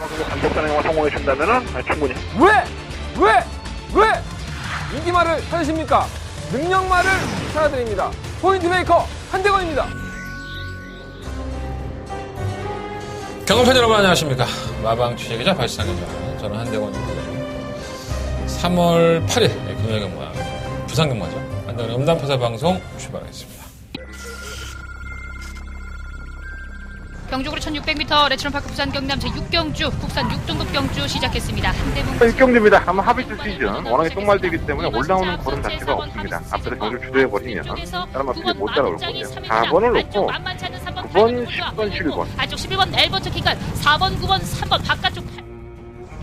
방송도 단독 단행만 성공해 준다면은 충분히. 왜 인기말을 찾으십니까? 능력말을 찾아드립니다. 포인트 메이커 한대건입니다. 경험팬 여러분 안녕하십니까? 마방 취재기자 발상입니다. 저는 한대건입니다. 3월 8일 금요일 경마 부산 경마죠. 한대건의 음담파사 방송 출발하겠습니다. 경주구로 1600m 레츠런파크 부산 경남 제6경주 국산 6등급 경주 시작했습니다. 한대문 6경주입니다. 아마 하비트 시즌 워낙에 똥말되기 때문에 올라오는 걸음 자체가 없습니다. 앞에서 경주 주도해버리면 다른 마필이 못 따라올 거예요. 4번을 놓고 9번, 10번, 11번 안쪽 11번 엘버트 기간 4번, 9번, 3번 바깥쪽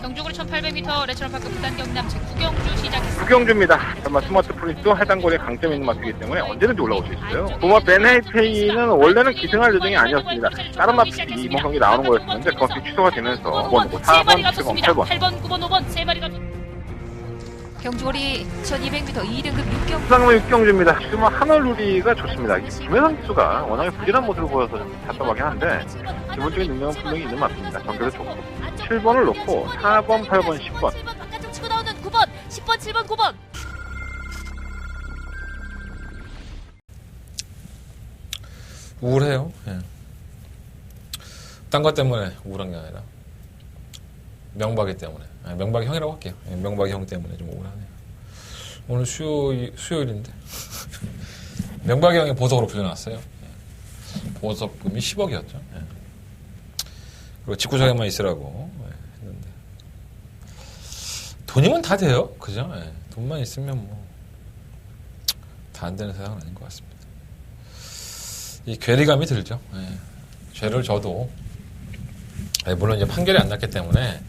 경주구로 1800m 레츠런파크 부산 경남 제9경주 시작했습니다. 9경주입니다. 정말 스마트 프린스도 해당거리에 강점이 있는 마필이기 때문에 언제든지 올라올 수 있어요. 도마 베네이페이는 원래는 기승할 예정이 아니었습니다. 다른 마필이 이번 경기 나오는 거였는데 그 마필 취소가 되면서 4번, 4번, 7번, 8번 8번, 9번, 5번 3마리가 경주거리 1200m 2등급 6경주 부산경마 6경주입니다. 지금은 하늘누리가 좋습니다. 김혜성 기수가 워낙에 부진한 모습을 보여서 좀 답답하긴 한데 기본적인 능력은 분명히 있는 것 같습니다. 경기도 좋고 7번을 놓고 4번, 8번, 10번 7번 바깥쪽 치고 나오는 9번 10번, 7번, 9번 우울해요. 예. 딴 것 때문에 우울한 게 아니라 명박이 때문에. 명박이 형이라고 할게요. 명박이 형 때문에 좀 우울하네요. 오늘 수요일인데 명박이 형이 보석으로 풀려났어요. 보석금이 10억이었죠. 그리고 직구석에만 있으라고 했는데 돈이면 다 돼요. 그죠? 돈만 있으면 뭐 다 안 되는 세상은 아닌 것 같습니다. 이 괴리감이 들죠. 죄를 져도 물론 이제 판결이 안 났기 때문에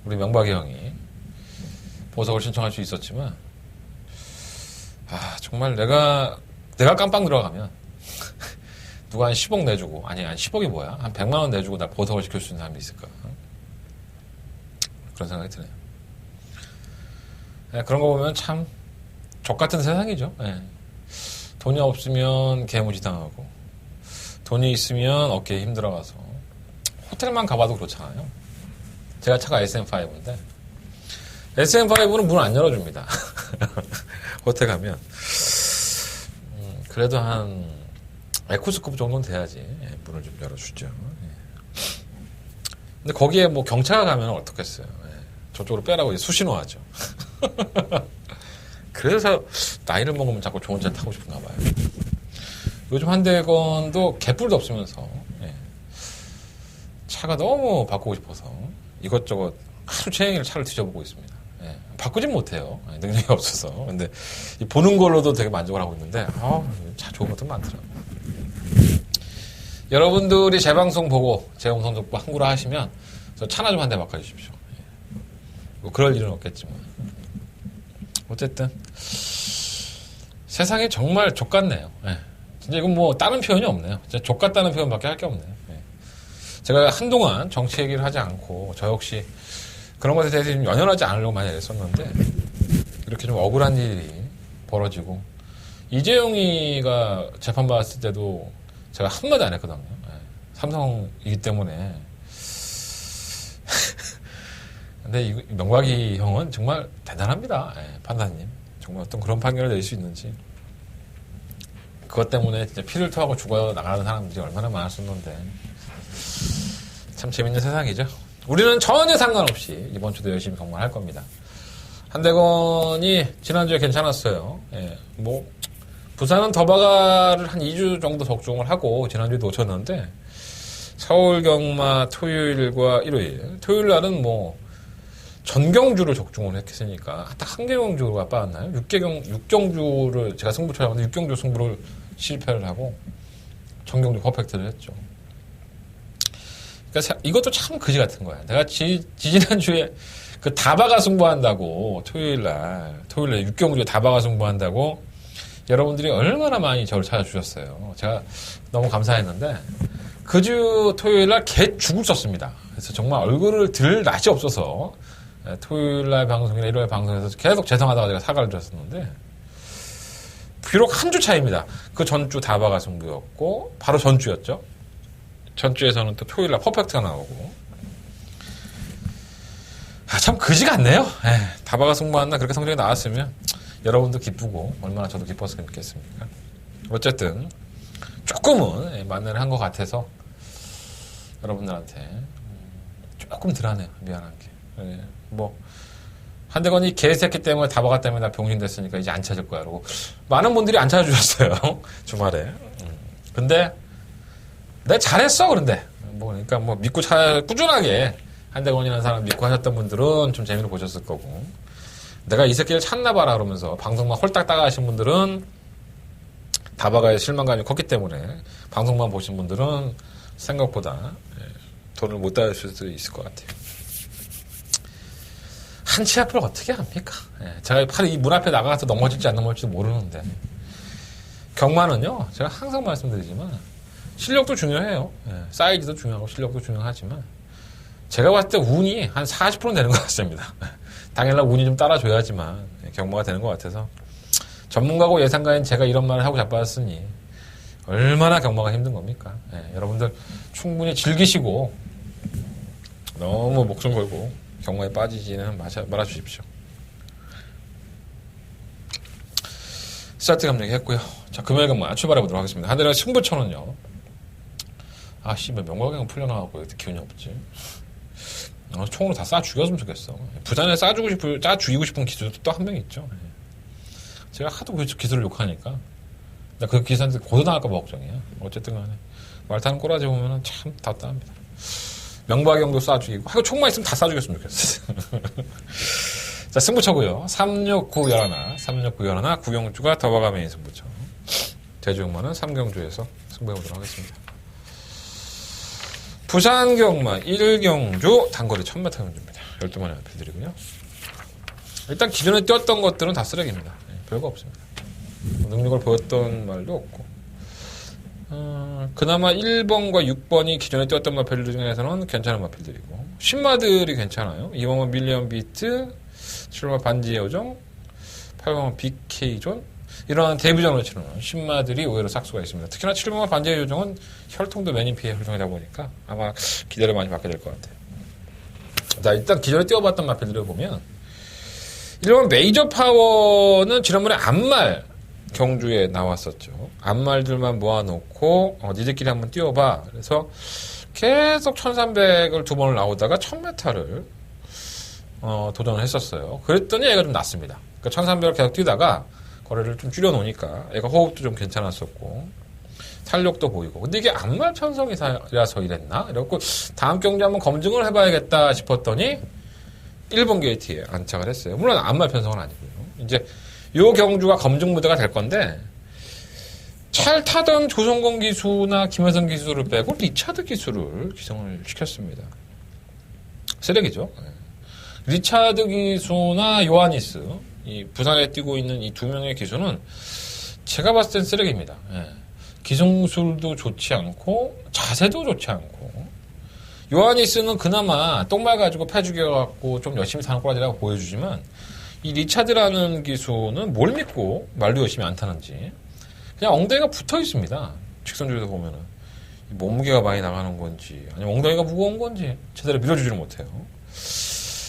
우리 명박이 형이 보석을 신청할 수 있었지만 정말 내가 깜빵 들어가면 누가 한 10억 내주고 한 10억이 뭐야? 한 100만 원 내주고 나 보석을 시킬 수 있는 사람이 있을까? 그런 생각이 드네요. 그런 거 보면 참 족같은 세상이죠. 돈이 없으면 개무지당하고 돈이 있으면 어깨에 힘들어가서 호텔만 가봐도 그렇잖아요. 제가 차가 SM5인데 SM5는 문을 안 열어줍니다. 호텔 가면 그래도 한 에코스급 정도는 돼야지 문을 좀 열어주죠. 근데 거기에 뭐 경차가 가면 어떻겠어요. 저쪽으로 빼라고 이제 수신호하죠. 그래서 나이를 먹으면 자꾸 좋은 차 타고 싶은가 봐요. 요즘 한대건도 개뿔도 없으면서 차가 너무 바꾸고 싶어서 이것저것 하루 종일 차를 뒤져보고 있습니다. 바꾸진 못해요. 능력이 없어서. 근데 보는 걸로도 되게 만족을 하고 있는데 차 좋은 것도 많더라고요. 여러분들이 제 방송 보고 제 음성 듣고 항구라 하시면 저 차나 좀 한 대 바꿔주십시오. 뭐 그럴 일은 없겠지만 어쨌든 세상이 정말 족같네요. 진짜 이건 뭐 다른 표현이 없네요. 진짜 족같다는 표현밖에 할 게 없네요. 제가 한동안 정치 얘기를 하지 않고 저 역시 그런 것에 대해서 좀 연연하지 않으려고 많이 했었는데 이렇게 좀 억울한 일이 벌어지고 이재용이가 재판받았을 때도 제가 한마디 안 했거든요. 삼성이기 때문에 근데 이 명박이 형은 정말 대단합니다. 판사님. 정말 어떤 그런 판결을 내릴 수 있는지. 그것 때문에 진짜 피를 토하고 죽어 나가는 사람들이 얼마나 많았었는데. 참 재밌는 세상이죠. 우리는 전혀 상관없이 이번 주도 열심히 경마할 겁니다. 한대건이 지난주에 괜찮았어요. 부산은 더바가를 한 2주 정도 적중을 하고 지난주에 놓쳤는데 서울 경마 토요일과 일요일. 토요일 날은 뭐 전경주를 적중을 했으니까 딱 한 경주가 빠졌나요? 6경주를 제가 승부 촬영하는데 6경주 승부를 실패를 하고 전경주 퍼펙트를 했죠. 그러니까 이것도 참 그지 같은 거야. 내가 지난주에 그 다바가 승부한다고 토요일날 6경주에 다바가 승부한다고 여러분들이 얼마나 많이 저를 찾아주셨어요. 제가 너무 감사했는데 그 주 토요일날 개 죽을 썼습니다. 그래서 정말 얼굴을 들 낯이 없어서 토요일날 방송이나 일요일 방송에서 계속 죄송하다고 제가 사과를 드렸었는데 비록 한 주 차이입니다. 그 전주 다바가 승부였고 바로 전주였죠. 전주에서는 또 토요일날 퍼펙트가 나오고 참 그지 같네요. 다바가 승부한다 그렇게 성적이 나왔으면 여러분도 기쁘고 얼마나 저도 기뻤으면 좋겠습니까. 어쨌든 조금은 만회를 한 것 같아서 여러분들한테 조금 덜하네요. 미안한 게. 한대건이 개새끼 때문에 다바가 때문에 나 병신 됐으니까 이제 안 찾을 거야. 라고 많은 분들이 안 찾아주셨어요. 주말에. 근데 내가 잘했어. 그런데 그러니까 믿고 꾸준하게 한대건이라는 사람 믿고 하셨던 분들은 좀 재미를 보셨을 거고, 내가 이 새끼를 찾나 봐라 그러면서 방송만 홀딱 따가하신 분들은 다바가의 실망감이 컸기 때문에 방송만 보신 분들은 생각보다 돈을 못 따실 수도 있을 것 같아요. 한치 앞을 어떻게 합니까? 제가 팔이 이 문 앞에 나가서 넘어질지 안 넘어질지 모르는데, 경마는요, 제가 항상 말씀드리지만 실력도 중요해요. 사이즈도 중요하고 실력도 중요하지만 제가 봤을 때 운이 한 40% 되는 것 같습니다. 당연히 운이 좀 따라줘야지만 경마가 되는 것 같아서, 전문가고 예상가인 제가 이런 말을 하고 자빠졌으니 얼마나 경마가 힘든 겁니까? 여러분들 충분히 즐기시고 너무 목숨 걸고 경마에 빠지지는 말아주십시오. 스타트 감독이 했고요. 자, 금요일 경마 출발해보도록 하겠습니다. 한대는 승부처는요. 씨발 명과경은 풀려나가고 이렇게 기운이 없지. 총으로 다 쏴 죽였으면 좋겠어. 부산에 쏴 죽이고 싶은 기술도 또 한 명 있죠. 제가 하도 그 기술을 욕하니까 나 그 기사한테 고소당할까 봐 걱정이야. 어쨌든 간에 말 타는 꼬라지 보면은 참 답답합니다. 명박경도 쏴 죽이고, 하고 총만 있으면 다 쏴 죽였으면 좋겠어. 자, 승부처고요. 36911 구경주가 더바가 메인 승부처. 제주경마는 3경주에서 승부해보도록 하겠습니다. 부산경마 1경주 단거리 1000m 경주입니다. 12마리 앞에드리고요. 일단 기존에 뛰었던 것들은 다 쓰레기입니다. 별거 없습니다. 능력을 보였던 말도 없고, 그나마 1번과 6번이 기존에 뛰었던 마필들 중에서는 괜찮은 마필들이고, 신마들이 괜찮아요. 2번은 밀리언 비트, 7번 반지의 요정, 8번은 BK존, 이러한 데뷔전으로 치르는 신마들이 의외로 싹수가 있습니다. 특히나 7번과 반지의 요정은 혈통도 매니피의 혈통이다 보니까 아마 기대를 많이 받게 될 것 같아요. 자, 일단 기존에 뛰어봤던 마필들을 보면, 1번 메이저 파워는 지난번에 암말 경주에 나왔었죠. 암말들만 모아놓고 니들끼리 한번 뛰어봐. 그래서 계속 1300을 2번을 나오다가 1000m를 도전을 했었어요. 그랬더니 애가 좀 낫습니다. 그러니까 1300을 계속 뛰다가 거리를 좀 줄여놓으니까 애가 호흡도 좀 괜찮았었고 탄력도 보이고. 근데 이게 암말 편성이라서 이랬나? 이래갖고 다음 경주 한번 검증을 해봐야겠다 싶었더니 1번 게이트에 안착을 했어요. 물론 암말 편성은 아니고요. 이제 요 경주가 검증 무대가 될 건데, 잘 타던 조성건 기수나 김혜성 기수를 빼고 리차드 기수를 기성을 시켰습니다. 쓰레기죠. 리차드 기수나 요하니스, 이 부산에 뛰고 있는 이 두 명의 기수는 제가 봤을 땐 쓰레기입니다. 기성술도 좋지 않고 자세도 좋지 않고, 요하니스는 그나마 똥말 가지고 패 죽여갖고 좀 열심히 사는 꼬라지라고 보여주지만, 이 리차드라는 기수는 뭘 믿고 말도 열심히 안 타는지 그냥 엉덩이가 붙어 있습니다. 직선주에서 보면은 몸무게가 많이 나가는 건지 아니면 엉덩이가 무거운 건지 제대로 밀어주지를 못해요.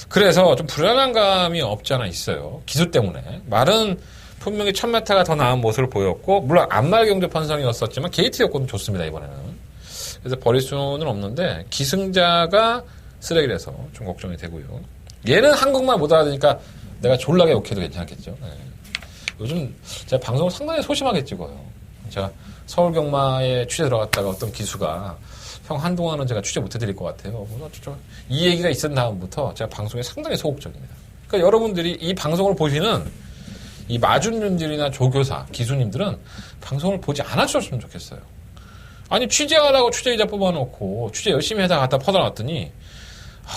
그래서 좀 불안한 감이 없지 않아 있어요. 기수 때문에. 말은 분명히 1000m가 더 나은 모습을 보였고, 물론 암말 경주 편성이었었지만 게이트 여건은 좋습니다. 이번에는. 그래서 버릴 수는 없는데 기승자가 쓰레기라서 좀 걱정이 되고요. 얘는 한국말 못 알아듣으니까 내가 졸라게 욕해도 괜찮겠죠. 요즘 제가 방송을 상당히 소심하게 찍어요. 제가 서울경마에 취재 들어갔다가 어떤 기수가 형 한동안은 제가 취재 못 해드릴 것 같아요. 이 얘기가 있은 다음부터 제가 방송에 상당히 소극적입니다. 그러니까 여러분들이 이 방송을 보시는 이 마준님들이나 조교사, 기수님들은 방송을 보지 않아주셨으면 좋겠어요. 아니 취재하라고 취재기자 뽑아놓고 취재 열심히 해다 갖다 퍼져놨더니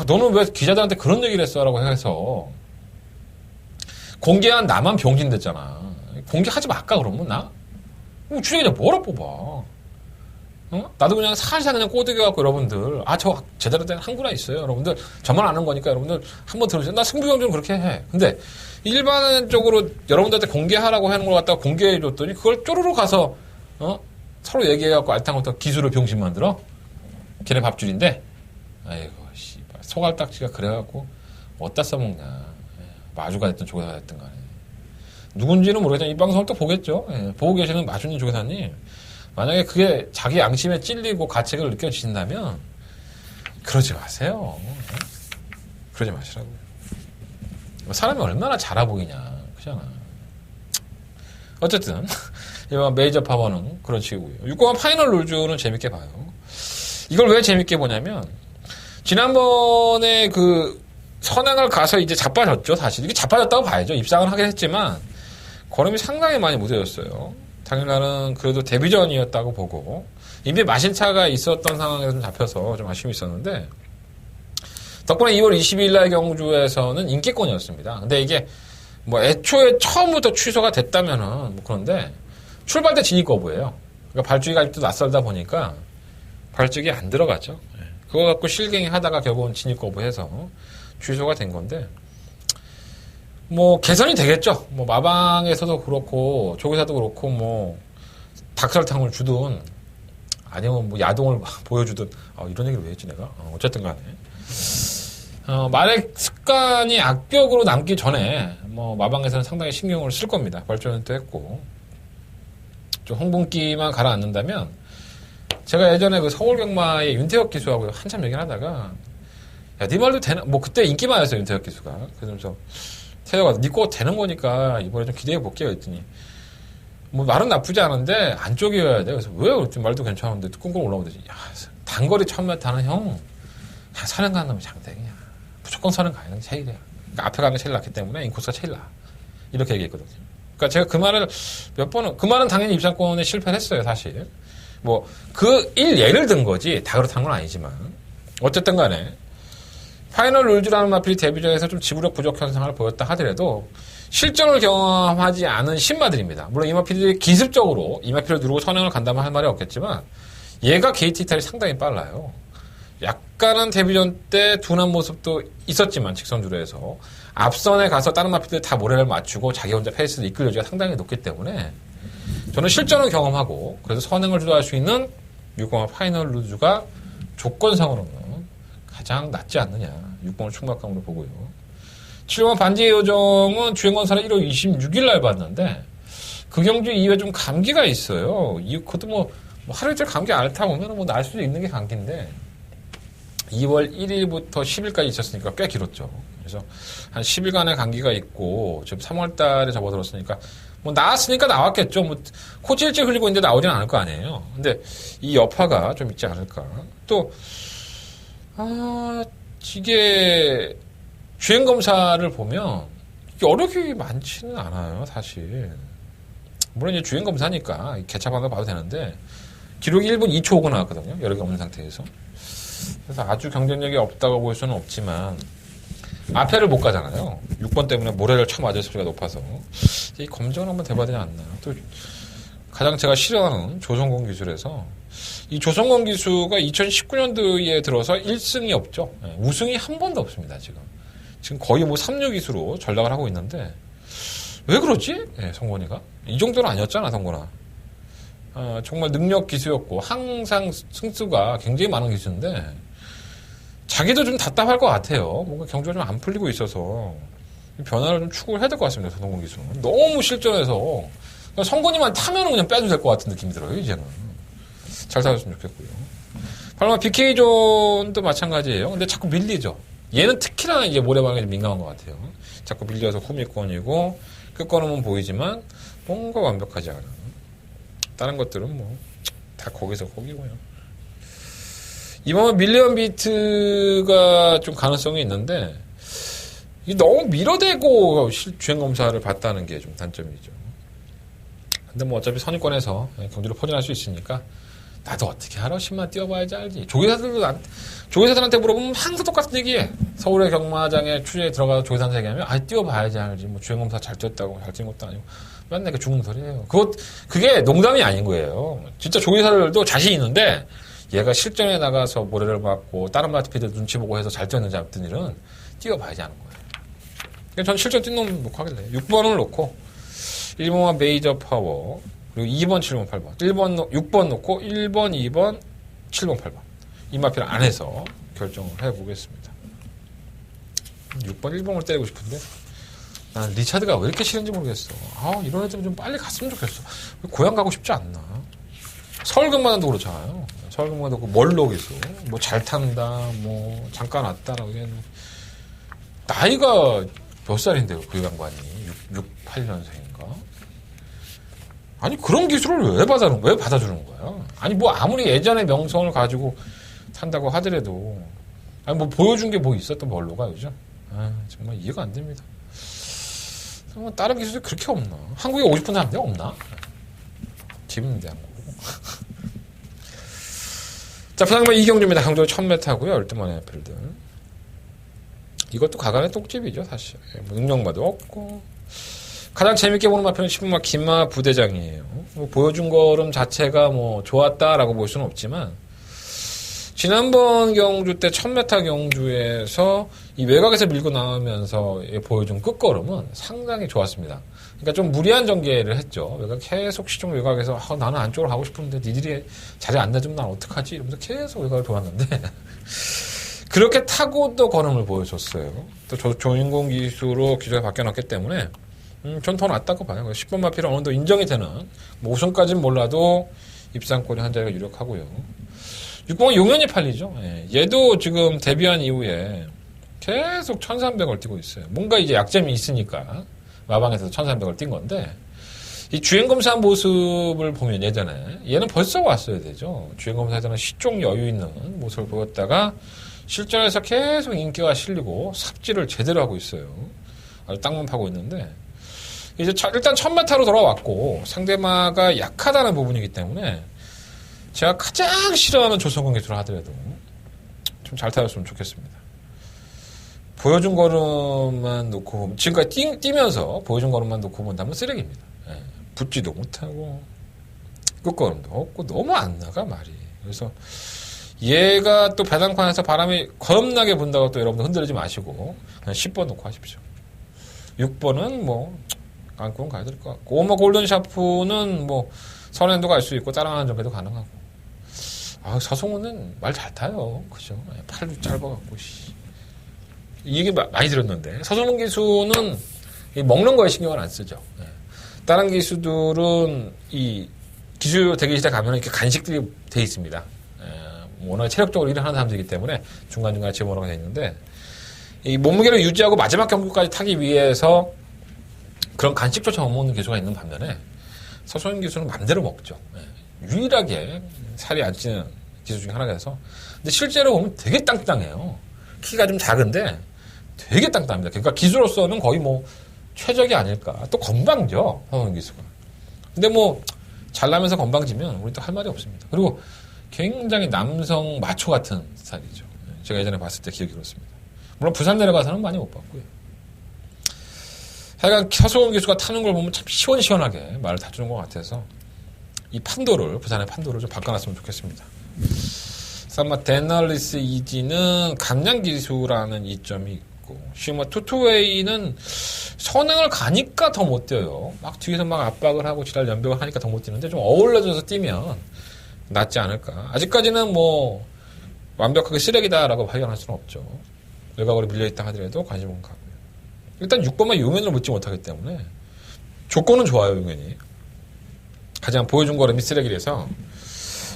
너는 왜 기자들한테 그런 얘기를 했어? 라고 해서 공개한 나만 병신 됐잖아. 공개하지 말까 그러면 나? 취재기자 뭐라 뽑아? 나도 그냥 살살 그냥 꼬드겨갖고 여러분들 저 제대로 된 한구나 있어요. 여러분들 저만 아는 거니까 여러분들 한번 들으세요. 나 승부경주는 그렇게 해. 근데 일반적으로 여러분들한테 공개하라고 하는 걸 갖다가 공개해줬더니 그걸 쪼르르 가서 서로 얘기해갖고 알탕부터 기술을 병신 만들어? 걔네 밥줄인데? 아이고 씨발 소갈딱지가 그래갖고 어디다 써먹냐. 예, 마주가 됐든 조교사가 됐든 간에. 누군지는 모르겠지만 이 방송을 또 보겠죠. 예, 보고 계시는 마주님 조교사님. 만약에 그게 자기 양심에 찔리고 가책을 느껴지신다면 그러지 마세요. 예? 그러지 마시라고요. 사람이 얼마나 잘아 보이냐. 그잖아. 어쨌든 이번 메이저 파워는 그런 식이고요. 6공화 파이널 룰즈는 재밌게 봐요. 이걸 왜 재밌게 보냐면 지난번에 그 선행을 가서 이제 자빠졌죠. 사실 이게 자빠졌다고 봐야죠. 입상을 하긴 했지만 걸음이 상당히 많이 무뎌졌어요. 당일날은 그래도 데뷔전이었다고 보고 이미 마신차가 있었던 상황에서 좀 잡혀서 좀 아쉬움이 있었는데 덕분에 2월 22일 날 경주에서는 인기권이었습니다. 근데 이게 뭐 애초에 처음부터 취소가 됐다면은 뭐 그런데 출발 때 진입 거부예요. 그러니까 발주기가 아직도 낯설다 보니까 발주기 안 들어갔죠. 그거 갖고 실갱이 하다가 결국은 진입 거부해서 취소가 된 건데 뭐 개선이 되겠죠. 뭐 마방에서도 그렇고 조교사도 그렇고 뭐 닭설탕을 주든 아니면 뭐 야동을 보여주든 이런 얘기를 왜 했지 내가 어쨌든 간에 말의 습관이 악격으로 남기 전에 뭐 마방에서는 상당히 신경을 쓸 겁니다. 발전도 했고 좀 홍분기만 가라앉는다면 제가 예전에 그 서울경마의 윤태혁 기수하고 한참 얘기를 하다가 야, 네 말도 되나? 뭐 그때 인기 많았어요 윤태혁 기수가. 그래서 태혁아, 네 거 되는 거니까 이번에 좀 기대해 볼게요 했더니 뭐 말은 나쁘지 않은데 안쪽이어야 돼. 그래서 왜 그랬지? 말도 괜찮은데 꽁꽁 올라오더니 야, 단거리 처음에 타는 형 선행 가는 놈이 장땡이야. 무조건 선행 가야 되는 게 제일이야. 그러니까 앞에 가는 게 제일 낫기 때문에 인코스가 제일 나아. 이렇게 얘기했거든요. 그러니까 제가 그 말을 몇 번은 그 말은 당연히 입상권에 실패를 했어요 사실. 뭐 그 예를 든 거지 다 그렇다는 건 아니지만 어쨌든 간에 파이널 룰즈라는 마필이 데뷔전에서 좀 지구력 부족 현상을 보였다 하더라도 실전을 경험하지 않은 신마들입니다. 물론 이 마필이 기습적으로 이 마필을 누르고 선행을 간다면 할 말이 없겠지만 얘가 게이트 이탈이 상당히 빨라요. 약간은 데뷔전 때 둔한 모습도 있었지만 직선주로에서 앞선에 가서 다른 마필들 다 모래를 맞추고 자기 혼자 페이스를 이끌 여지가 상당히 높기 때문에 저는 실전을 경험하고 그래서 선행을 주도할 수 있는 6공화 파이널 루즈가 조건상으로는 가장 낫지 않느냐. 6번을 충박감으로 보고요. 7번 반지의 요정은 주행건사를 1월 26일 날 봤는데 그 경주 이후에 좀 감기가 있어요. 그것도 뭐 하루 이틀 감기 앓다 보면 뭐 날 수도 있는 게 감기인데 2월 1일부터 10일까지 있었으니까 꽤 길었죠. 그래서 한 10일간의 감기가 있고 지금 3월 달에 접어들었으니까 뭐 나왔으니까 나왔겠죠. 뭐 코 찔찔 흘리고 있는데 나오진 않을 거 아니에요. 근데 이 여파가 좀 있지 않을까. 또 이게 주행검사를 보면 이게 어렵게 많지는 않아요, 사실. 물론 이제 주행검사니까 개차반을 봐도 되는데, 기록이 1분 2초 오고 나왔거든요, 여러 개 없는 상태에서. 그래서 아주 경쟁력이 없다고 볼 수는 없지만, 앞에를 못 가잖아요. 6번 때문에 모래를 쳐맞을 소리가 높아서. 이 검증을 한번 해봐야 되지 않나. 또, 가장 제가 싫어하는 조성공 기술에서, 이 조성건 기수가 2019년도에 들어서 1승이 없죠. 우승이 한 번도 없습니다, 지금. 지금 거의 뭐 3류 기수로 전락을 하고 있는데, 왜 그러지? 성건이가. 이 정도는 아니었잖아, 성건아. 정말 능력 기수였고, 항상 승수가 굉장히 많은 기수인데, 자기도 좀 답답할 것 같아요. 뭔가 경주가 좀 안 풀리고 있어서, 변화를 좀 추구를 해야 될 것 같습니다, 조성건 기수는. 너무 실전해서, 성건이만 타면은 그냥 빼도 될 것 같은 느낌이 들어요, 이제는. 잘 사줬으면 좋겠고요. 8번 BK존도 마찬가지예요. 근데 자꾸 밀리죠. 얘는 특히나 이제 모래방에 민감한 것 같아요. 자꾸 밀려서 후미권이고 끝걸음은 보이지만 뭔가 완벽하지 않은. 다른 것들은 뭐 다 거기서 거기고요. 이번 밀리언 비트가 좀 가능성이 있는데 이게 너무 밀어대고 주행검사를 봤다는 게 좀 단점이죠. 근데 뭐 어차피 선입권에서 경주를 포진할 수 있으니까 나도 어떻게 알아? 10만 뛰어봐야지 알지. 조교사들한테 물어보면 항상 똑같은 얘기해. 서울의 경마장에 취재에 들어가서 조교사한테 얘기하면 뛰어봐야지 알지. 뭐 주행검사 잘 뛰었다고 잘 뛴 것도 아니고 맨날 죽는 소리예요. 그게 농담이 아닌 거예요. 진짜 조교사들도 자신 있는데 얘가 실전에 나가서 모래를 맞고 다른 마트피들 눈치 보고 해서 잘 뛰었는지 안 뛰는 일은 뛰어봐야지 하는 거예요. 그러니까 전 실전 뛴 놈 놓고 하길래 6번을 놓고 1번과 메이저 파워 그리고 2번, 7번, 8번 6번 놓고 1번, 2번, 7번, 8번 이 마필 안에서 결정을 해보겠습니다. 6번, 1번을 때리고 싶은데 난 리차드가 왜 이렇게 싫은지 모르겠어. 이런 애들은 좀 빨리 갔으면 좋겠어. 고향 가고 싶지 않나. 서울금만도 그렇잖아요. 서울금만도 그 멀록이서 뭐 잘 탄다, 뭐 잠깐 왔다라고 얘기했는데 나이가 몇 살인데요, 그 양반이 68년생인가? 아니 그런 기술을 왜 받아주는 거야? 아니 뭐 아무리 예전의 명성을 가지고 산다고 하더라도 아니 뭐 보여준 게 뭐 있었던 멀로가 요즘? 정말 이해가 안 됩니다. 정말 다른 기술이 그렇게 없나? 한국에 오고 싶은 사람들이 없나? 재밌는데 한국. 자, 부상만 이경주입니다. 강조 1000m고요. 열등만의 필드. 이것도 가관의 똑집이죠, 사실. 뭐 능력마도 없고. 가장 재밌게 보는 마표는 10분마 김마 부대장이에요. 뭐 보여준 걸음 자체가 뭐 좋았다라고 볼 수는 없지만 지난번 경주 때 1000m 경주에서 이 외곽에서 밀고 나오면서 보여준 끝걸음은 상당히 좋았습니다. 그러니까 좀 무리한 전개를 했죠. 외곽 계속 시종 외곽에서 나는 안쪽으로 가고 싶은데 니들이 자리 안 내주면 난 어떡하지? 이러면서 계속 외곽을 돌았는데 그렇게 타고도 걸음을 보여줬어요. 또 조인공 기수로 기조가 바뀌어놨기 때문에 전 더 낫다고 봐요. 10번 마피를 어느 정도 인정이 되는 뭐 우승까지는 몰라도 입상권이 한 자리가 유력하고요. 6번은 용연이 팔리죠. 얘도 지금 데뷔한 이후에 계속 1300을 뛰고 있어요. 뭔가 이제 약점이 있으니까 마방에서 1300을 뛴 건데 이 주행검사 모습을 보면 예전에 얘는 벌써 왔어야 되죠. 주행검사에서는 시종 여유 있는 모습을 보였다가 실전에서 계속 인기가 실리고 삽질을 제대로 하고 있어요. 아주 땅만 파고 있는데 이제 일단 1000m로 돌아왔고 상대마가 약하다는 부분이기 때문에 제가 가장 싫어하는 조성근 기술을 하더라도 좀 잘 타줬으면 좋겠습니다. 보여준 걸음만 놓고 지금까지 뛰면서 보여준 걸음만 놓고 본다면 쓰레기입니다. 붙지도 못하고 끝걸음도 없고 너무 안 나가 말이. 그래서 얘가 또 배당판에서 바람이 겁나게 분다고 또 여러분들 흔들리지 마시고 그냥 10번 놓고 하십시오. 6번은 뭐 안고는 가야 될 것 같고 오마 골든 샤프는 뭐 선행도 갈 수 있고 따라가는 점에도 가능하고 서성훈은 말 잘 타요. 그죠? 팔도 짧아갖고 이 얘기 많이 들었는데 서성훈 기수는 먹는 거에 신경을 안 쓰죠. 다른 기수들은 이 기수 대기실에 가면 이렇게 간식들이 돼 있습니다. 워낙 체력적으로 일을 하는 사람들이기 때문에 중간중간에 집어넣어가 돼 있는데 이 몸무게를 유지하고 마지막 경주까지 타기 위해서 그런 간식조차 못 먹는 기수가 있는 반면에 서성훈 기수는 맘대로 먹죠. 유일하게 살이 안 찌는 기수 중에 하나가 돼서 근데 실제로 보면 되게 땅땅해요. 키가 좀 작은데 되게 땅땅합니다. 그러니까 기수로서는 거의 뭐 최적이 아닐까. 또 건방져 서성훈 기수가. 근데 뭐 잘나면서 건방지면 우리 또 할 말이 없습니다. 그리고 굉장히 남성 마초 같은 스타일이죠. 제가 예전에 봤을 때 기억이 그렇습니다. 물론 부산 내려가서는 많이 못 봤고요. 하여간 서성훈 기수가 타는 걸 보면 참 시원시원하게 말을 다 주는 것 같아서 이 판도를 부산의 판도를 좀 바꿔놨으면 좋겠습니다. 사마 데널리스 이지는 감량 기수라는 이점이 있고 시마 투투웨이는 선행을 가니까 더 못 뛰어요. 막 뒤에서 막 압박을 하고 지랄 연병을 하니까 더 못 뛰는데 좀 어울려져서 뛰면 낫지 않을까. 아직까지는 뭐 완벽하게 쓰레기다라고 발견할 수는 없죠. 외곽으로 밀려있다 하더라도 관심은 가고요. 일단 6번만 용연을 묻지 못하기 때문에 조건은 좋아요. 용연이 가장 보여준 걸음이 쓰레기라서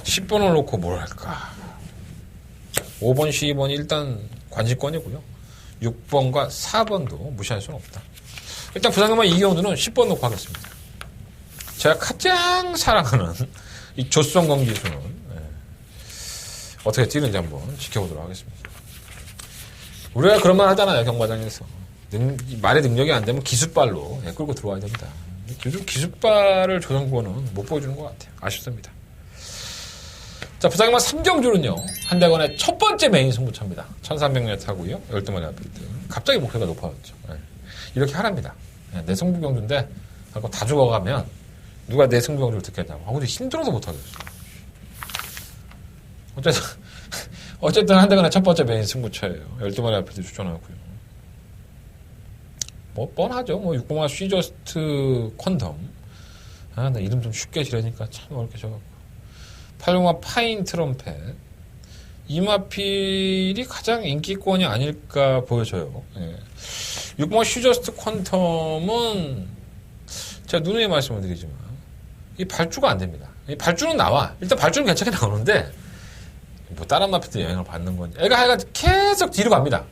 10번을 놓고 뭘 할까. 5번, 12번이 일단 관심권이고요. 6번과 4번도 무시할 수는 없다. 일단 부산경만 이경주는 10번 놓고 하겠습니다. 제가 가장 사랑하는 이 조성건 기수는 어떻게 뛰는지 한번 지켜보도록 하겠습니다. 우리가 그런 말 하잖아요. 경마장에서. 말의 능력이 안 되면 기숫발로 끌고 들어와야 된다. 요즘 기숫발을 조성권은 못 보여주는 것 같아요. 아쉽습니다. 자, 부산경마 3경주는요. 한대건의 첫 번째 메인 승부처입니다. 1300m 타고요. 12마리 앞필드. 갑자기 목표가 높아졌죠. 이렇게 하랍니다. 내 승부경주인데 다 죽어가면 누가 내 승부경주를 듣겠냐고. 근데 힘들어서 못하겠어. 어쨌든 한대건의 첫 번째 메인 승부처예요. 12마리 앞필드 추천하고요. 뭐 뻔하죠. 뭐 6공화 시저스트 콘덤. 나 이름 좀 쉽게 지르니까 참 어렵게 적었고. 8공화 파인 트럼펫. 이 마필이 가장 인기권이 아닐까 보여져요. 예. 6번 슈저스트 퀀텀은 제가 누누이 말씀을 드리지만 이 발주가 안 됩니다. 이 발주는 나와. 일단 발주는 괜찮게 나오는데 뭐 다른 마필들 영향을 받는 건지 애가 하여간 계속 뒤로 갑니다.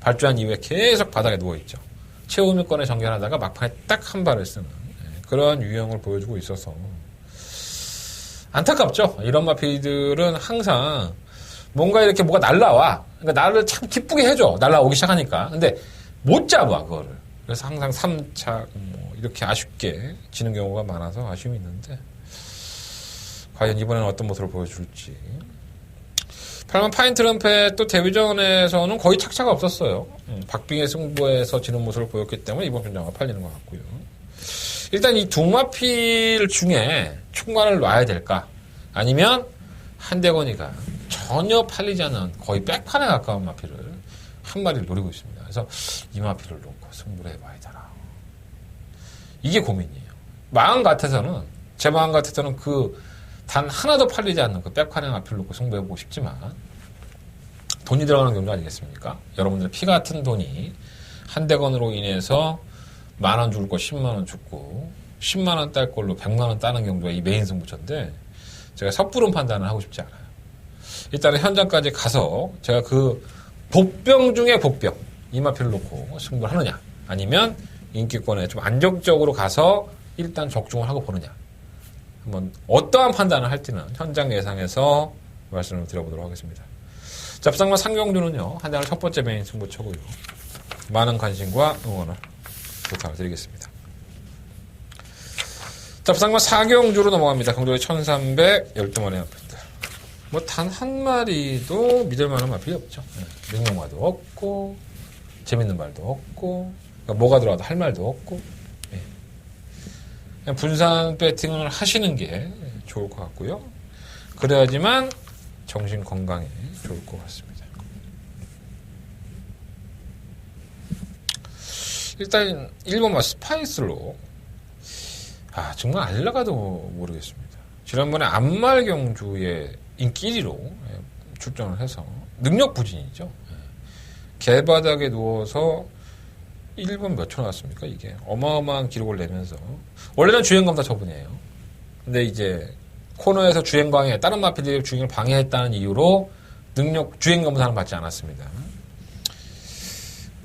발주한 이후에 계속 바닥에 누워있죠. 최후미권에 전개하다가 막판에 딱 한 발을 쓰는 그런 유형을 보여주고 있어서 안타깝죠. 이런 마필들은 항상 뭔가 이렇게 뭐가 날라와. 그러니까 나를 참 기쁘게 해줘. 날라오기 시작하니까. 근데 못 잡아 그거를. 그래서 항상 3차 뭐 이렇게 아쉽게 지는 경우가 많아서 아쉬움이 있는데 과연 이번에는 어떤 모습을 보여줄지. 8번 파인 트럼펫 또 데뷔전에서는 거의 착차가 없었어요. 박빙의 승부에서 지는 모습을 보였기 때문에 이번 전장가 팔리는 것 같고요. 일단 이 두 마필 중에 총괄을 놔야 될까? 아니면 한대건이가 전혀 팔리지 않은 거의 백판에 가까운 마필을 한 마리를 노리고 있습니다. 그래서 이 마필을 놓고 승부를 해봐야 되나. 이게 고민이에요. 마음 같아서는, 제 마음 같아서는 단 하나도 팔리지 않는 그 백판의 마필을 놓고 승부해보고 싶지만 돈이 들어가는 경우 아니겠습니까? 여러분들 피 같은 돈이 한대건으로 인해서 10,000원 죽을 거 10만원 죽고 10만원 딸 걸로 100만원 따는 경우가 이 메인 승부처인데 제가 섣부른 판단을 하고 싶지 않아요. 일단은 현장까지 가서 제가 그 복병 중에 복병 이 마필을 놓고 승부를 하느냐 아니면 인기권에 좀 안정적으로 가서 일단 적중을 하고 보느냐 한번 어떠한 판단을 할지는 현장 예상에서 말씀을 드려보도록 하겠습니다. 자, 부상만 상경주는요 한대건 첫 번째 메인 승부처고요. 많은 관심과 응원을 부탁을 드리겠습니다. 자, 부상만 4경주로 넘어갑니다. 경주의 1312마리의 마필들. 뭐 단 한 마리도 믿을 만한 마필이 없죠. 능력마도 없고 재밌는 말도 없고 그러니까 뭐가 들어와도 할 말도 없고 그냥 분산 배팅을 하시는 게 좋을 것 같고요. 그래야지만 정신 건강에 좋을 것 같습니다. 일단 1번 스파이스로 정말 알라가도 모르겠습니다. 지난번에 안말 경주에 인기 1위로 출전을 해서 능력 부진이죠. 개바닥에 누워서 1번 몇 초 나왔습니까? 이게 어마어마한 기록을 내면서 원래는 주행검사 처분이에요. 근데 이제 코너에서 주행방해 다른 마필들이 주행을 방해했다는 이유로 능력 주행검사는 받지 않았습니다.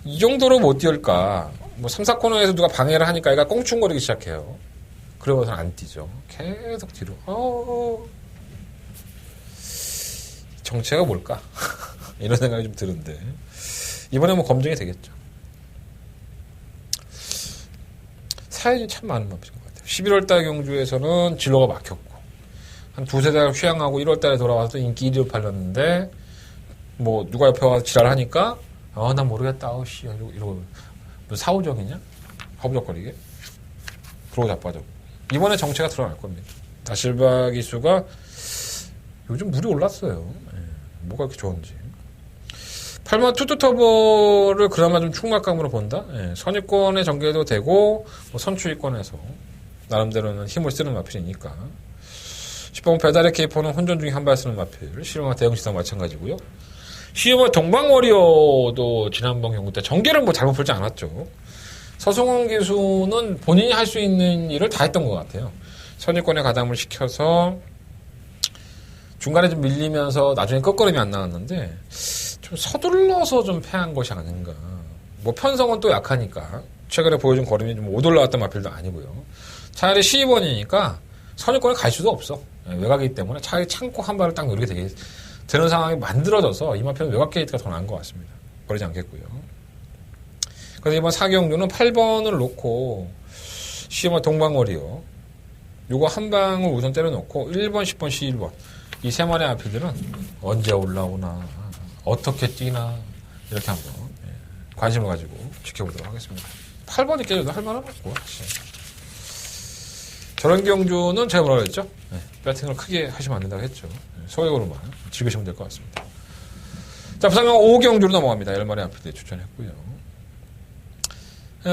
이 정도로 못 뛰을까? 뭐 3, 4코너에서 누가 방해를 하니까 얘가 꽁충거리기 시작해요. 그러고서는 안 뛰죠. 계속 뒤로. 정체가 뭘까? 이런 생각이 좀 드는데 이번에 뭐 검증이 되겠죠. 사연이 참 많은 마필인 것 같아요. 11월달 경주에서는 진로가 막혔고 한 두세 달 휴양하고 1월달에 돌아와서 인기 1위로 팔렸는데 뭐 누가 옆에 와서 지랄하니까 난 모르겠다. 이러고 사후적이냐? 허부적거리게? 그러고 자빠져. 이번에 정체가 드러날 겁니다. 다실바 기수가 요즘 물이 올랐어요. 뭐가 이렇게 좋은지. 8번 투투터보를 그나마 좀 충막감으로 본다? 선입권에 전개도 되고 뭐 선추위권에서 나름대로는 힘을 쓰는 마필이니까. 10번 배달의 K4는 혼전 중에 한 발 쓰는 마필. 실용화 대형시장 마찬가지고요. 12번 동방워리어도 지난번 경구 때 전개를 뭐 잘못 풀지 않았죠. 서승원 기수는 본인이 할 수 있는 일을 다 했던 것 같아요. 선입권에 가담을 시켜서 중간에 좀 밀리면서 나중에 끝걸음이 안 나왔는데 좀 서둘러서 좀 패한 것이 아닌가. 뭐 편성은 또 약하니까 최근에 보여준 걸음이 좀 못 올라왔던 마필도 아니고요. 차라리 12번이니까 선입권에 갈 수도 없어. 외곽이기 때문에 차라리 참고 한 발을 딱 노리게 되는 상황이 만들어져서 이 마필은 외곽 게이트가 더 나은 것 같습니다. 버리지 않겠고요. 그래서 이번 4경주는 8번을 놓고 12번 동방워리어 요거 한 방을 우선 때려놓고 1번, 10번, 11번 이 세 마리의 마필들은 언제 올라오나 어떻게 뛰나 이렇게 한번 관심을 가지고 지켜보도록 하겠습니다. 8번이 깨져도 할만한 것 같고 저런 경주는 제가 뭐라 그랬죠? 배팅을 크게 하시면 안 된다고 했죠. 소액으로만 즐기시면 될 것 같습니다. 자, 부상경 5경주로 넘어갑니다. 10마리 앞에 추천했고요.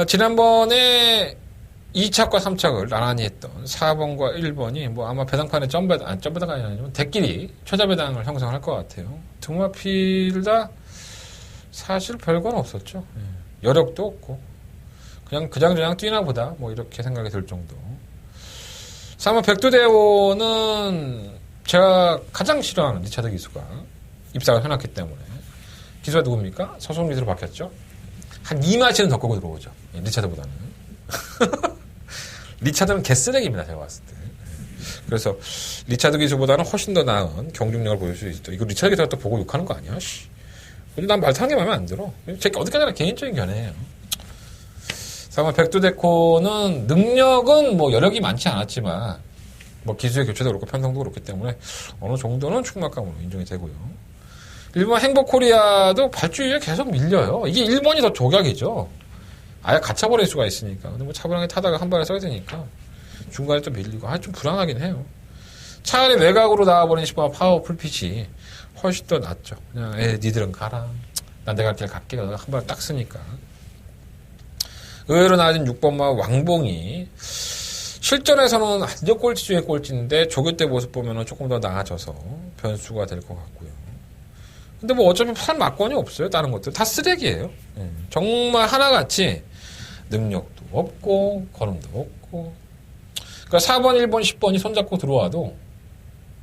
지난번에 2착과 3착을 나란히 했던 4번과 1번이 뭐 아마 배당판에 점배당이 아니지만 대끼리 최저배당을 형성할 것 같아요. 두 마필 다 사실 별건 없었죠. 여력도 없고 그냥 그장저장 뛰나 보다 뭐 이렇게 생각이 들 정도. 3번 백두대원은 제가 가장 싫어하는 리차드 기수가 입상을 해놨기 때문에. 기수가 누굽니까? 서송 기수로 바뀌었죠. 한 2마치는 더 끌고 들어오죠. 리차드보다는. 리차드는 개쓰레기입니다. 제가 봤을 때. 그래서 리차드 기수보다는 훨씬 더 나은 경중력을 보일 수 있죠. 이거 리차드 기수가 또 보고 욕하는 거 아니야? 씨. 난 말타는 게 마음에 안 들어. 제 어디까지나 개인적인 견해예요. 3번 백두대코는 능력은 뭐 여력이 많지 않았지만 뭐 기수의 교체도 그렇고 편성도 그렇기 때문에 어느 정도는 충막감으로 인정이 되고요. 1번 행복코리아도 발주위에 계속 밀려요. 이게 1번이 더 조각이죠. 아예 갇혀버릴 수가 있으니까. 근데 뭐 차분하게 타다가 한 발에 써야 되니까 중간에 또 밀리고 좀 불안하긴 해요. 차라리 외곽으로 나와버린 10번 파워 풀pit이 훨씬 더 낫죠. 그냥 니들은 가라. 난 내가 길 갈게. 한 발 딱 쓰니까. 의외로 나아진 6번마 왕봉이 실전에서는 완전 꼴찌 중에 꼴찌인데 조교 때 모습 보면 조금 더 나아져서 변수가 될 것 같고요. 근데 뭐 어차피 팔 막권이 없어요. 다른 것들 다 쓰레기예요. 정말 하나같이 능력도 없고 걸음도 없고. 그러니까 4번, 1번, 10번이 손잡고 들어와도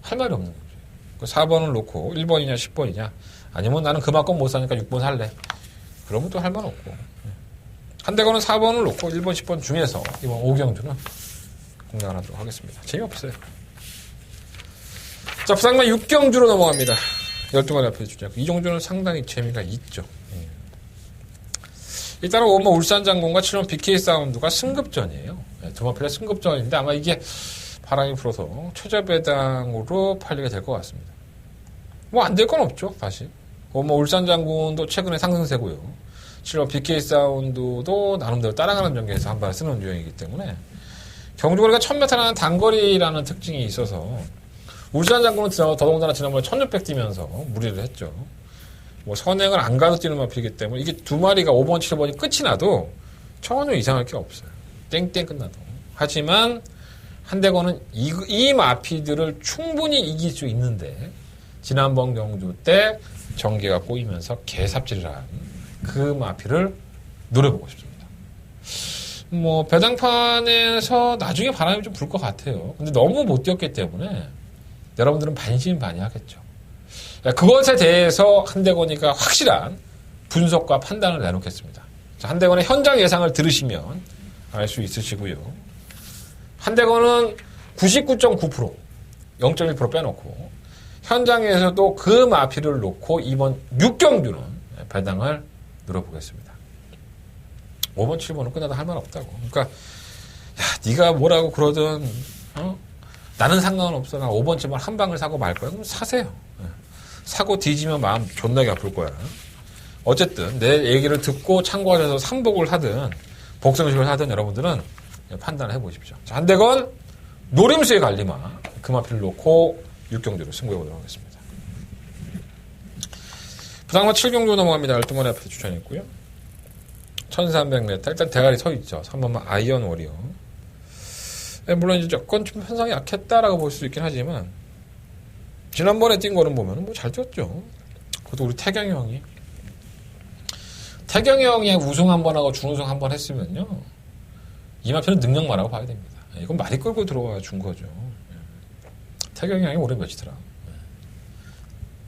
할 말이 없는 거죠. 4번을 놓고 1번이냐 10번이냐 아니면 나는 그만큼 못 사니까 6번 살래. 그러면 또 할 말 없고. 한대거는 4번을 놓고 1번, 10번 중에서 이번 오경주는 공략을 하도록 하겠습니다. 재미없어요. 자, 부상만 6경주로 넘어갑니다. 12마리 앞에 주자고. 이 정도는 상당히 재미가 있죠. 일단은 5번 울산장군과 7번 BK 사운드가 승급전이에요. 두 마필의 승급전인데 아마 이게 바람이 불어서 최저배당으로 팔리게 될 것 같습니다. 뭐 안 될 건 없죠, 사실. 5번 울산장군도 최근에 상승세고요. 7번 BK 사운드도 나름대로 따라가는 전개에서 한 발 쓰는 유형이기 때문에 경주거리가 1000m라는 단거리라는 특징이 있어서 울산장군은 더더군다나 지난번에 1600 뛰면서 무리를 했죠. 뭐 선행을 안 가도 뛰는 마필이기 때문에 이게 두 마리가 5번, 7번이 끝이 나도 전혀 이상할 게 없어요. 땡땡 끝나도. 하지만 한대건은 이 마피들을 충분히 이길 수 있는데 지난번 경주 때 전개가 꼬이면서 개삽질을 한 그 마피를 노려보고 싶습니다. 뭐 배당판에서 나중에 바람이 좀 불 것 같아요. 근데 너무 못 뛰었기 때문에 여러분들은 반신반의하겠죠. 그것에 대해서 한대건이가 확실한 분석과 판단을 내놓겠습니다. 한대건의 현장 예상을 들으시면 알 수 있으시고요. 한대건은 99.9%, 0.1% 빼놓고 현장에서도 그 마피를 놓고 이번 6경주는 배당을 늘어보겠습니다. 5번, 7번은 끝나도 할 말 없다고. 그러니까 야, 네가 뭐라고 그러든 나는 상관없어. 나 5번, 7번 한 방을 사고 말 거야. 그럼 사세요. 사고 뒤지면 마음 존나게 아플 거야. 어쨌든 내 얘기를 듣고 참고하셔서 삼복을 하든 복성식을 하든 여러분들은 판단을 해보십시오. 자, 한대건 노림수의 갈리마 그 마피를 놓고 6경주로 승부해보도록 하겠습니다. 부상마 7경주 넘어갑니다. 12마리 앞에서 추천했고요. 1300m 일단 대가리 서있죠. 3번만 아이언 워리어. 물론 이제 조건 좀 편성이 약했다라고 볼 수 있긴 하지만 지난번에 뛴 거는 보면 뭐 잘 뛰었죠. 그것도 우리 태경이 형이 우승 한번 하고 준우승 한번 했으면요 이 마피는 능력마라고 봐야 됩니다. 이건 말이 끌고 들어와 준 거죠. 태경이 형이 올해 몇이더라.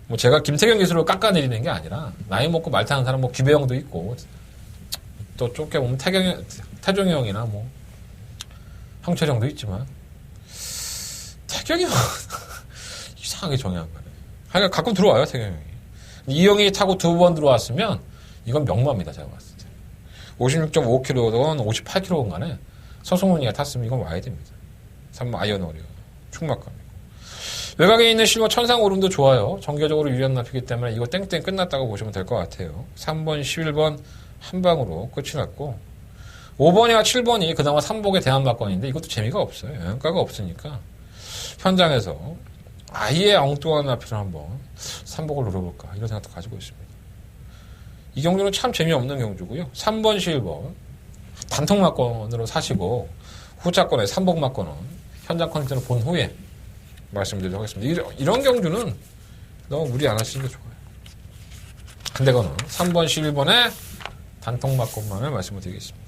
뭐 제가 김태경 기술을 깎아내리는 게 아니라 나이 먹고 말 타는 사람 뭐 기배형도 있고 또 좁게 보면 태종이 형이나 뭐 형철형도 있지만 태경이 형 이상하게 정해한 거네. 하여간 가끔 들어와요 태경이 형이. 이 형이 타고 2번 들어왔으면 이건 명마입니다. 제가 봤을 때 56.5kg든 58kg든 간에 서승훈이가 탔으면 이건 와야 됩니다. 3번 아이언 워리어 충막감이고 외곽에 있는 실버 천상오름도 좋아요. 정교적으로 유리한 마피기 때문에 이거 땡땡 끝났다고 보시면 될 것 같아요. 3번 11번 한 방으로 끝이 났고 5번이와 7번이 그나마 3복의 대안막건인데 이것도 재미가 없어요. 영양가가 없으니까 현장에서 아예 엉뚱한 마피를 한번 3복을 노려볼까 이런 생각도 가지고 있습니다. 이 경주는 참 재미없는 경주고요. 3번 11번 단통막건으로 사시고 후차권에 3복 맞고는 현장 컨텐츠를 본 후에 말씀드리도록 하겠습니다. 이런 경주는 너무 무리 안 하시는 게 좋아요. 근데 그거는 3번, 11번에 단통 맞고만을 말씀을 드리겠습니다.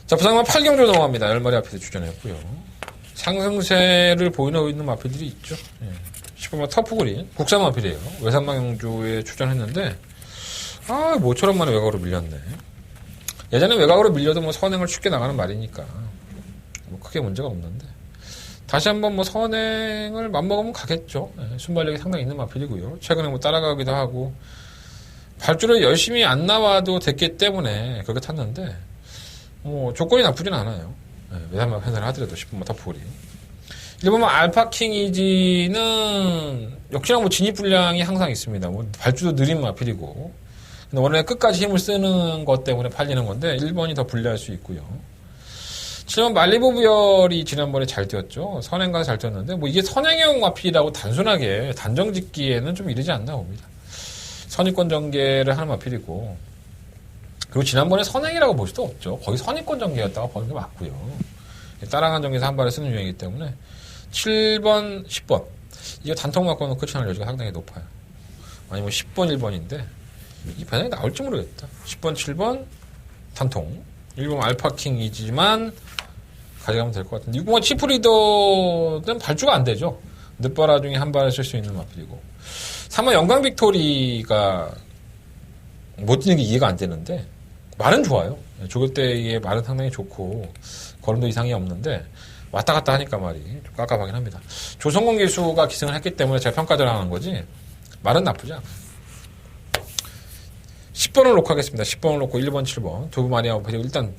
자, 부상만 8경주로 넘어갑니다. 10마리 앞에서 주전했고요. 상승세를 보이고 있는 마필들이 있죠. 예. 10번만 터프그린, 국산 마필이에요. 외산방 경주에 출전했는데, 모처럼 만에 외곽으로 밀렸네. 예전에 외곽으로 밀려도 뭐 선행을 쉽게 나가는 말이니까, 뭐 크게 문제가 없는데, 다시 한번 뭐 선행을 맘먹으면 가겠죠. 예. 순발력이 상당히 있는 마필이고요. 최근에 뭐 따라가기도 하고, 발주를 열심히 안 나와도 됐기 때문에 그렇게 탔는데, 뭐 조건이 나쁘진 않아요. 예. 외산방 편성을 하더라도 10번만 터프그린. 1번만 알파킹 이지는 역시나 뭐 진입 분량이 항상 있습니다. 뭐 발주도 느린 마필이고. 근데 원래 끝까지 힘을 쓰는 것 때문에 팔리는 건데 1번이 더 불리할 수 있고요. 7번 말리부 부열이 지난번에 잘 뛰었죠. 선행가서 잘 뛰었는데 뭐 이게 선행형 마필이라고 단순하게 단정 짓기에는 좀 이르지 않나 봅니다. 선입권 전개를 하는 마필이고. 그리고 지난번에 선행이라고 볼 수도 없죠. 거의 선입권 전개였다가 보는 게 맞고요. 따라간 전개에서 한 발에 쓰는 유형이기 때문에 7번, 10번 이거 단통 맞고는 끝이 날 여지가 상당히 높아요. 아니면 10번, 1번인데 이 반영이 나올지 모르겠다. 10번, 7번 단통 1번 알파킹이지만 가져가면 될 것 같은데 6번 치프리더는 발주가 안 되죠. 늦바라 중에 한 발에 쓸 수 있는 마필이고 3번 영광 빅토리가 못 뛰는 게 이해가 안 되는데 말은 좋아요. 조교 때의 말은 상당히 좋고 걸음도 이상이 없는데 왔다 갔다 하니까 말이 좀 깝깝하긴 합니다. 조성공 기수가 기승을 했기 때문에 제가 평가를 하는 거지 말은 나쁘지 않아요. 10번을 놓고 하겠습니다. 10번을 놓고 1번, 7번 두 마리 아웃패드 일단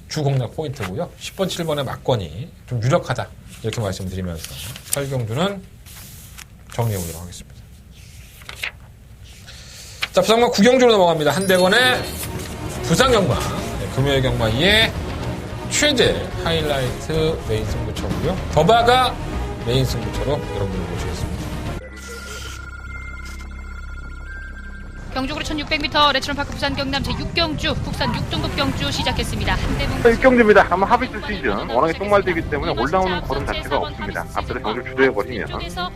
주공략 포인트고요. 10번, 7번의 막건이 좀 유력하다 이렇게 말씀드리면서 8경주는 정리해보도록 하겠습니다. 자, 부상마 9경주로 넘어갑니다. 한대건의 부상경마 금요일 경마 2의 최대 하이라이트 메인 승부처고요. 더바가 메인 승부처로 여러분을 모시겠습니다. 경주구로 1600m 레츠런파크 부산 경남 제6경주 국산 6등급 경주 시작했습니다. 한대문 1경주입니다. 아마 하비스 시즌 워낙에 똥말되기 때문에 올라오는 걸음 자체가 없습니다. 앞에서 경주 주도해버리면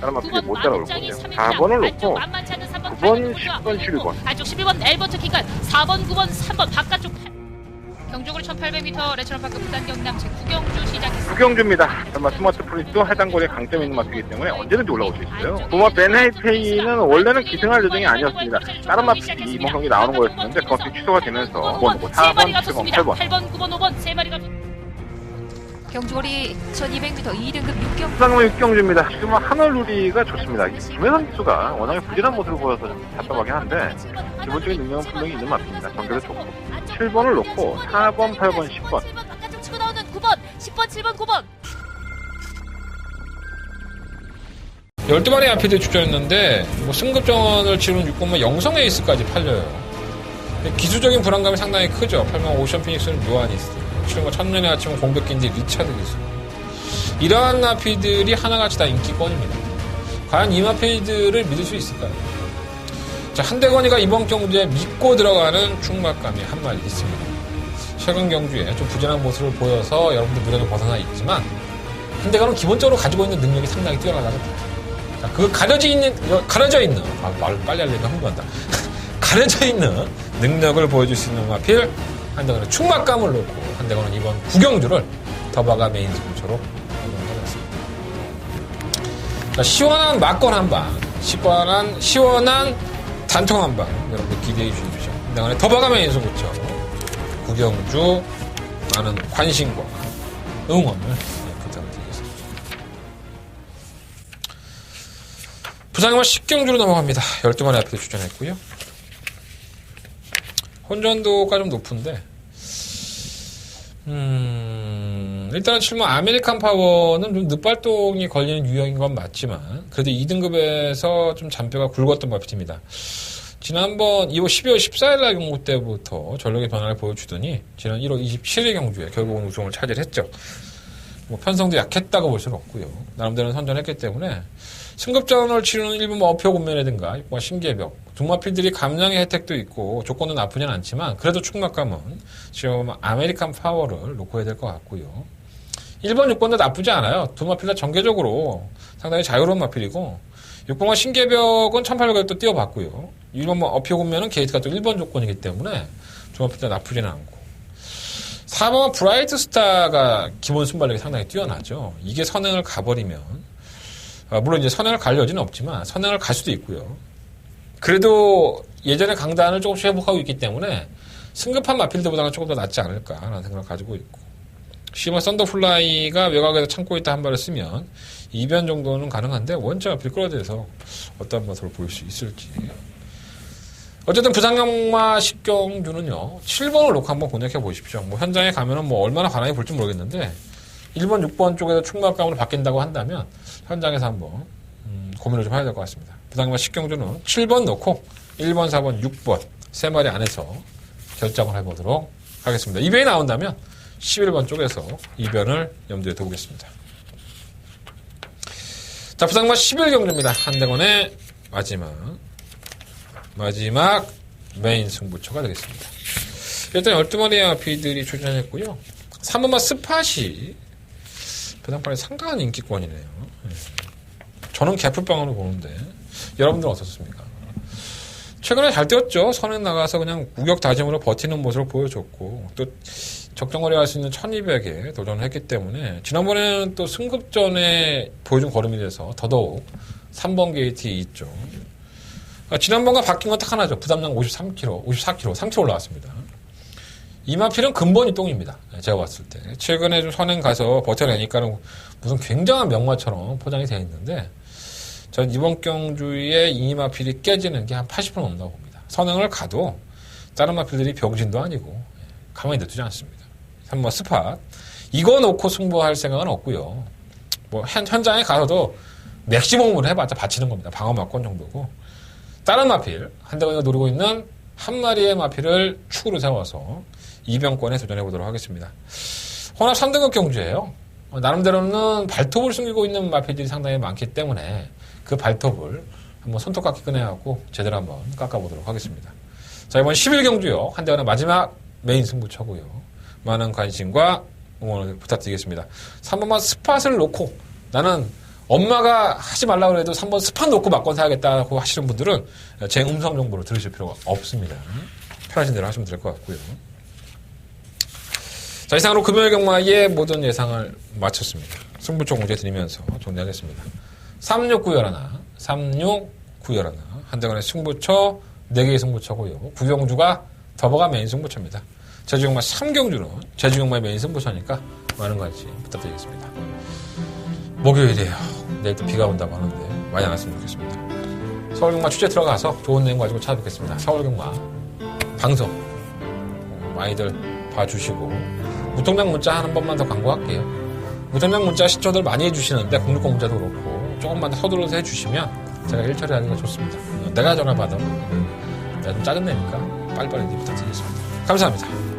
다른 마필이 못 따라올 거고요. 4번을 놓고 9번, 10번, 11번 안쪽 11번 엘버트 킥간 4번, 9번, 3번 바깥쪽 경주구로 1800m 레츠런파크 부산 경남 제9경주 시작했습니다. 9경주입니다. 정말 스마트 프린트도 해당거리에 강점이 있는 마필이기 때문에 언제든지 올라올 수 있어요. 부마 베네이페이는 원래는 기승할 예정이 아니었습니다. 다른 마필이 이번 경기 나오는 거였었는데 그것이 취소가 되면서 4번, 7번, 8번 8번, 9번, 5번 세 마리가 경주거리 1200m 2등급 6경주 부산공의 6경주입니다. 지금 하늘누리가 좋습니다. 김혜선 기수가 워낙에 부진한 모습을 보여서 좀 답답하긴 한데 기본적인 능력은 분명히 있는 마필입니다. 전개도 좋고 7번을 놓고 4번, 8번, 10번 바깥쪽 치고 나오는 9번 10번 7번 9번 12마리 앞에도 출전했는데 뭐 승급전을 치르는 6번만 영성 에이스까지 팔려요. 기술적인 불안감이 상당히 크죠. 8번 오션 피닉스는 요하니스 7번 천년의 아침은 공백기인데 리차드 기수 이러한 마피들이 하나같이 다 인기권입니다. 과연 이 마피들을 믿을 수 있을까요? 자, 한대건이가 이번 경주에 믿고 들어가는 충막감이 한 마리 있습니다. 최근 경주에 좀 부진한 모습을 보여서 여러분들 무대를 벗어나 있지만 한대건은 기본적으로 가지고 있는 능력이 상당히 뛰어나다는 자, 그 가려져 있는 말을 빨리 하려니까 흥분한다. 가려져 있는 능력을 보여줄 수 있는 마필 한대건은 충막감을 놓고 한대건은 이번 9경주를 더바가 메인 승부처로 하겠습니다. 자, 시원한 막건 한방 시원한 단통 한방 여러분들 기대해 주십시오. 한대건의 더바가 메인 승부처 9경주 많은 관심과 응원을 부탁드리겠습니다. 부산경마 10경주로 넘어갑니다. 12마리 앞에 출전했고요. 혼전도가 좀 높은데 일단은 7번 아메리칸 파워는 좀 늦발동이 걸리는 유형인 건 맞지만 그래도 2등급에서 좀 잔뼈가 굵었던 마필입니다. 지난번 12월 14일 날 경고 때부터 전력의 변화를 보여주더니 지난 1월 27일 경주에 결국은 우승을 차지했죠. 뭐 편성도 약했다고 볼 수는 없고요. 나름대로 선전했기 때문에 승급전을 치르는 일부 뭐 어표 군면이든가 뭐 신개벽 둔마필들이 감량의 혜택도 있고 조건도 나쁘진 않지만 그래도 축막감은 지금 아메리칸 파워를 놓고 해야 될 것 같고요. 1번, 6번도 나쁘지 않아요. 둔마필 다 전개적으로 상당히 자유로운 마필이고 6번과 신개벽은 1800을 또 띄워봤고요. 1번 뭐 어표 군면은 게이트가 또 1번 조건이기 때문에 둔마필도 나쁘지는 않고 4번은 브라이트 스타가 기본 순발력이 상당히 뛰어나죠. 이게 선행을 가버리면 물론 이제 선행을 갈 여지는 없지만 선행을 갈 수도 있고요. 그래도 예전의 강단을 조금씩 회복하고 있기 때문에 승급한 마필드보다는 조금 더 낫지 않을까라는 생각을 가지고 있고 시머 썬더플라이가 외곽에서 참고 있다 한 발을 쓰면 2변 정도는 가능한데 원자 마필 끌어들여서 어떤 모습을 보일 수 있을지. 어쨌든 부상영마 식경주는요 7번을 놓고 한번 공략해 보십시오. 뭐 현장에 가면은 뭐 얼마나 바람이 불지 모르겠는데 1번, 6번 쪽에서 충막감으로 바뀐다고 한다면 현장에서 한번 고민을 좀 해야 될 것 같습니다. 부상영마 식경주는 7번 놓고 1번, 4번, 6번 세 마리 안에서 결정을 해보도록 하겠습니다. 2변이 나온다면 11번 쪽에서 2변을 염두에 두겠습니다. 자, 부상영마 11경주입니다. 한대건의 마지막 메인 승부처가 되겠습니다. 일단 12마리의 마필들이 출전했고요. 3번마 스팟이 부상판에 상당한 인기권이네요. 저는 개풀빵으로 보는데 여러분들은 어떻습니까? 최근에 잘 뛰었죠. 선행 나가서 그냥 우격다짐으로 버티는 모습을 보여줬고 또 적정거리 할 수 있는 1200에 도전을 했기 때문에 지난번에는 또 승급전에 보여준 걸음이 돼서 더더욱 3번 게이트 있죠. 지난번과 바뀐 건 딱 하나죠. 부담량 54kg, 3kg 올라왔습니다. 이 마필은 근본이 똥입니다. 제가 봤을 때. 최근에 좀 선행 가서 버텨내니까는 무슨 굉장한 명마처럼 포장이 되어 있는데 전 이번 경주에 이 마필이 깨지는 게 한 80% 넘는다고 봅니다. 선행을 가도 다른 마필들이 병신도 아니고 가만히 냅두지 않습니다. 3번 스팟. 이거 놓고 승부할 생각은 없고요. 뭐 현장에 가서도 맥시멈으로 해봤자 받치는 겁니다. 방어 막권 정도고. 다른 마필, 한대건이가 노리고 있는 한 마리의 마필을 축으로 세워서 2변권에 도전해보도록 하겠습니다. 혼합 3등급 경주예요. 나름대로는 발톱을 숨기고 있는 마필들이 상당히 많기 때문에 그 발톱을 한번 손톱깎이 꺼내갖고 제대로 한번 깎아보도록 하겠습니다. 자, 이번 11경주요. 한대건의 마지막 메인 승부처고요. 많은 관심과 응원을 부탁드리겠습니다. 3번만 스팟을 놓고 나는 엄마가 하지 말라고 해도 3번 스팟 놓고 막권 사야겠다고 하시는 분들은 제 음성 정보를 들으실 필요가 없습니다. 편하신 대로 하시면 될 것 같고요. 자, 이상으로 금요일 경마의 모든 예상을 마쳤습니다. 승부처 공지해드리면서 정리하겠습니다. 36911, 36911. 한대건의 승부처 4개의 승부처고요. 구경주가 더버가 메인 승부처입니다. 제주경마 3경주는 제주경마의 메인 승부처니까 많은 관심 부탁드리겠습니다. 목요일이에요. 내일 또 비가 온다고 하는데 많이 안 왔으면 좋겠습니다. 서울경마 취재 들어가서 좋은 내용 가지고 찾아뵙겠습니다. 서울경마 방송 많이들 봐주시고 무통장 문자 한 번만 더 광고할게요. 무통장 문자 시청들 많이 해주시는데 국립공 문자도 그렇고 조금만 더 서둘러서 해주시면 제가 일 처리하기가 좋습니다. 내가 전화 받아 내가 좀 짜증내니까 빨리빨리 부탁드리겠습니다. 감사합니다.